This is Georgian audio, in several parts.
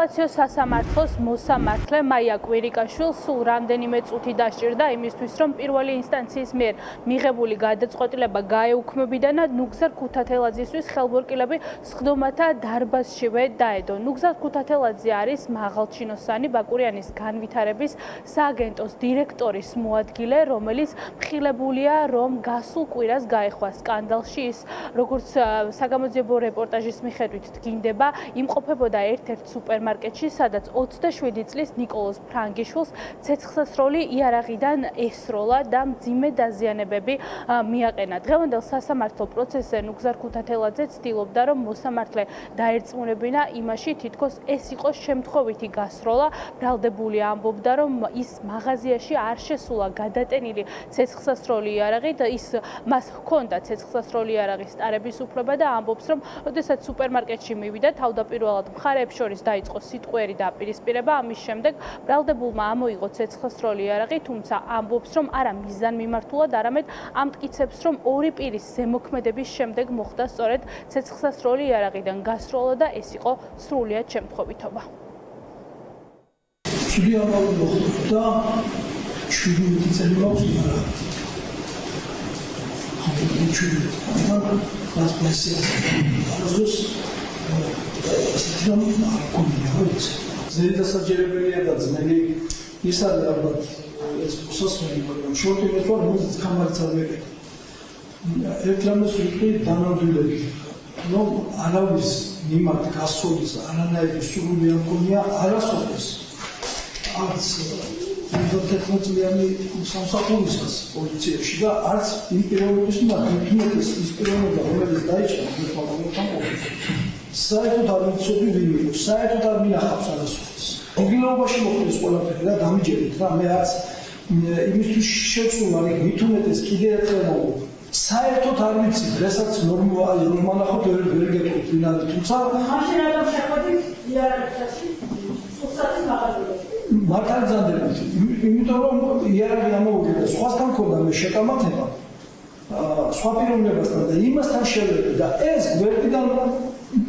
სააპელაციო სასამართლოს მოსამართლე მაია კვირიკაშვილს სულ რამდენიმე წუთი დასჭირდა იმისთვის, რომ პირველი ინსტანციის მიერ მიღებული გადაწყვეტილება გაეუქმებინა და ნუგზარ ქუთათელაძისთვის ხელბორკილები სხდომათა დარბაზშივე დაედო. ნუგზარ ქუთათელაძე არის მაღალჩინოსანი ბაკურიანის განვითარების სააგენტოს დირექტორის მოადგილე, რომელიც მხილებულია, რომ გასულ კვირას გაეხვა სკანდალში. ის, როგორც საგამოძიებო რეპორტაჟის მიხედვით დგინდება, იმყოფებოდა ერთ-ერთ სუპერმარკეტში, სადაც 27 წლის ნიკოლოზ ფრანგიშვილს ცეცხლსასროლი იარაღიდან ესროლა და მძიმე დაზიანებები მიაყენა. დღევანდელ სასამართლო პროცესზე ნუგზარ ქუთათელაძე ცდილობდა, რომ მოსამართლე დაერწმუნებინა იმაში, თითქოს ეს იყო შემთხვევითი გასროლა. ბრალდებული ამბობდა, რომ ის მაღაზიაში არ შესულა გადატენილი ცეცხლსასროლი იარაღი და მას ჰქონდა ცეცხლსასროლი იარაღის ტარების უფლება და ამბობს, რომ როდესაც სუპერმარკეტში მივიდა, თავდაპირველად მხარეებს შორის დაიწყო სიტყვიერი დაპირისპირება, ამის შემდეგ ბრალდებულმა ამოიღო ცეცხლსასროლი იარაღი, თუმცა ამბობს, რომ არა მიზანმიმართულად, არამედ ამტკიცებს, რომ ორი პირის ზემოქმედების შემდეგ მოხდა სწორედ ცეცხლსასროლი იარაღიდან გასროლა და ეს იყო სრულიად შემთხვევითობა. ცუდი ამბავი მოხდა 17 წელი მაქვს ზედასაჯერებელია და ძნელი ის არის ალბათ ეს მოსასმელი, მაგრამ შორტი ვარ მოზიც კამარიც არ ვეკეთე. ერთ რამეს ვიტყვი დანამდვილებით, რომ არავის მიმართ გასროლის არანაირი სურვილი არ მქონია არასოდეს. არც 11 წლიანი სამსახურისას პოლიციაში და არც იმ პიროვნების მიმართ ის პიროვნება, რომელიც დაიჭრა მეთვალყურებთან ყოფნის. საერთოდ არ ვიცოდი ვინ იყო, საერთოდ არ მინახავს არასოდეს. მოგილობაში მოხდეს ყველაფერი და დამიჯერეთ რა, მე არც იმისთვის შევსულა მით უმეტეს კიდე ერთხელ მოვიდა. საერთოდ არ ვიცი, რასაც ნორმალი რომანახოთ ვერ გეტყვით ვინ არის, თუმცა მაშინ რატომ შეხვედით იარაღში სუსტატის მაღაზიაში? მართალი ძანდებოდი, იმიტომ რომ იარაღი ამოვიდა და სხვასთან მქონდა მე შეკამათება სხვა პიროვნებასთან და იმასთან შევედი და ეს გვერდიდან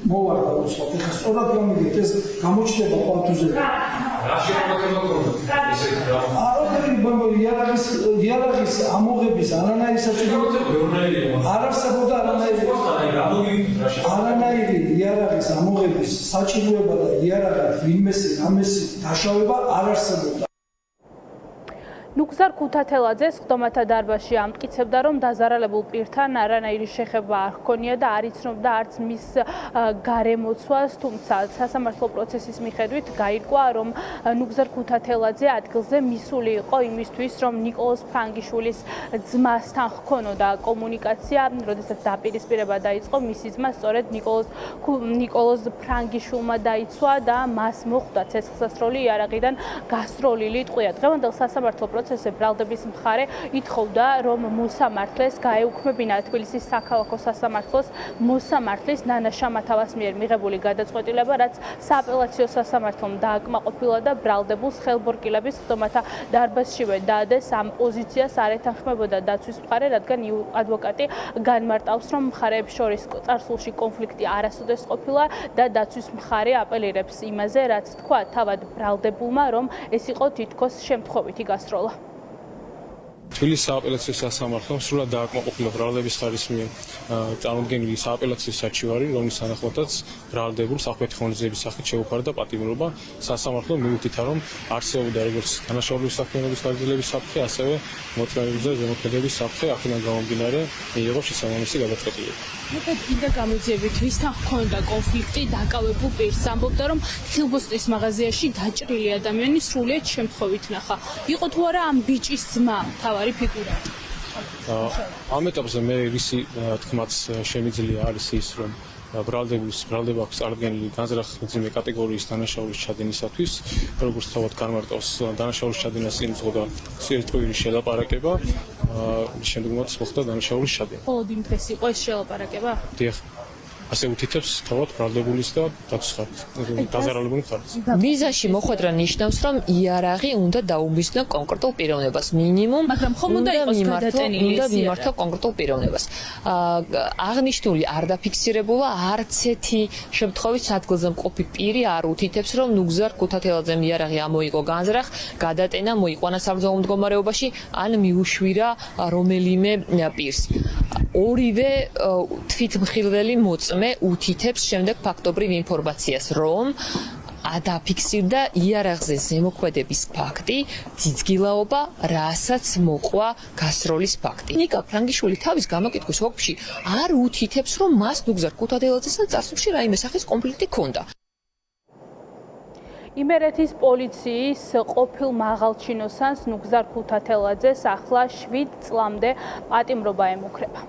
მოვარდა უცბად. ეხლა სწორად გამიგეთ, ეს გამოჩნდება ხვალთუზე. რა შემოქმედება გქონდა? ისეთი რა? იარაღის ამოღების არანაირი საჭიროება არ არსებობდა არანაირი იარაღის ამოღების საჭიროება და იარაღით ვინმესე რამესი დაშავება არ არსებობდა. ნუგზარ ქუთათელაძე სხდომათა დარბაზში ამტკიცებდა, რომ დაზარალებულ პირთან არანაირი შეხება არ ჰქონია და არ იცნობდა არც მის გარემოცვას, თუმცა სასამართლო პროცესის მიხედვით გაირკვა, რომ ნუგზარ ქუთათელაძე ადგილზე მისული იყო იმისთვის, რომ ნიკოლოზ ფრანგიშვილის ძმასთან ჰქონოდა კომუნიკაცია, როდესაც დაპირისპირება დაიწყო, მისი ძმა სწორედ ნიკოლოზ ფრანგიშვილმა დაიცვა და მას მოხვდა ცეცხლსასროლი იარაღიდან გასროლილი ტყვია. დღევანდელ სასამართლო პროცესზე ბრალდების მხარე ითხოვდა, რომ მოსამართლეს გაეუქმებინა თბილისის საქალაქო სასამართლოს მოსამართლის ნანა შამათავას მიერ მიღებული გადაწყვეტილება, რაც სააპელაციო სასამართლომ დააკმაყოფილა და ბრალდებულს ხელბორკილების სხდომათა დარბაზშივე დაადეს. ამ პოზიციას არ ეთანხმებოდა დაცვის მხარე, რადგან ადვოკატი განმარტავს, რომ მხარეებს შორის წარსულში კონფლიქტი არასოდეს ყოფილა და დაცვის მხარე აპელირებს იმაზე, რაც თქვა თავად ბრალდებულმა, რომ ეს იყო თითქოს შემთხვევითი გასროლა. თბილისის სააპელაციო სასამართლომ სრულად დააკმაყოფილა ბრალდების ხარის მიერ წარმოდგენილი სააპელაციო საჩივარი, რომლის თანახმადაც ბრალდებულს ახალ ხონიზების სახით შეუფარდა პატიმრობა. სასამართლო მიუთითა, რომ არსებობდა როგორც დანაშაულის საქმიანობის გაგრძელების საფრთხე, ასევე მოწმეებზე ზემოქმედების საფრთხე, აქედან გამომდინარე მიიღო შესაბამისი გადაწყვეტილება. მეტად კიდე გამოძიებით, ვისთან ჰქონდა კონფლიქტი დაკავებულ პირს, ამბობდა, რომ ხილბოსტის მაღაზიაში დაჭრილი ადამიანი სრულიად შემთხვევით ნახა. იყო თუ არა ამ ბიჭის ძმა თავარი ფიგურა? ამ ეტაპზე მე რისი თქმაც შემიძლია არის ის, რომ ბრალდება აქვს წარდგენილი განზრახ-მძიმე კატეგორიის დანაშაულის ჩადენისათვის, როგორც თავად განმარტავს, დანაშაულის ჩადენას წინ უძღოდა სიერთვიერი შელაპარაკება, შემდგომაც მოხდა დანაშაულის ჩადენა. მხოლოდ იმ დღეს იყო ეს შელაპარაკება? დიახ. ასე უთითებს თავად ბრალდებულის და დაზარალებული მხარეს. ვიზაში მოხვედრა ნიშნავს, რომ იარაღი უნდა დაუმისნო კონკრეტულ პიროვნებას, მინიმუმ მაგრამ ხომ უნდა იყოს გადატენილი უნდა ეს მიმართო კონკრეტულ პიროვნებას. აღნიშნული არ დაფიქსირებულა არც ერთი შემთხვევის ადგილზე მყოფი პირი არ უთითებს, რომ ნუგზარ ქუთათელაძემ იარაღი ამოიღო განზრახ, გადატენა, მოიყვანა საბრძოლო მდგომარეობაში, ან მიუშვირა რომელიმე პირს. ორივე თვითმხილველი მოწმე უთითებს შემდეგ ფაქტობრივ ინფორმაციას, რომ დაფიქსირდა იარაღზე ზემოქმედების ფაქტი, ძიძგილაობა, რასაც მოყვა გასროლის ფაქტი. ნიკა ფრანგიშვილი თავის გამოკითხვის ოფში არ უთითებს, რომ მას ნუგზარ ქუთათელაძესთან წარსულში რაიმე სახის კონფლიქტი ჰქონდა. იმერეთის პოლიციის ყოფილ მაღალჩინოსანს ნუგზარ ქუთათელაძეს ახლა 7 წლამდე პატიმრობა ემუქრება.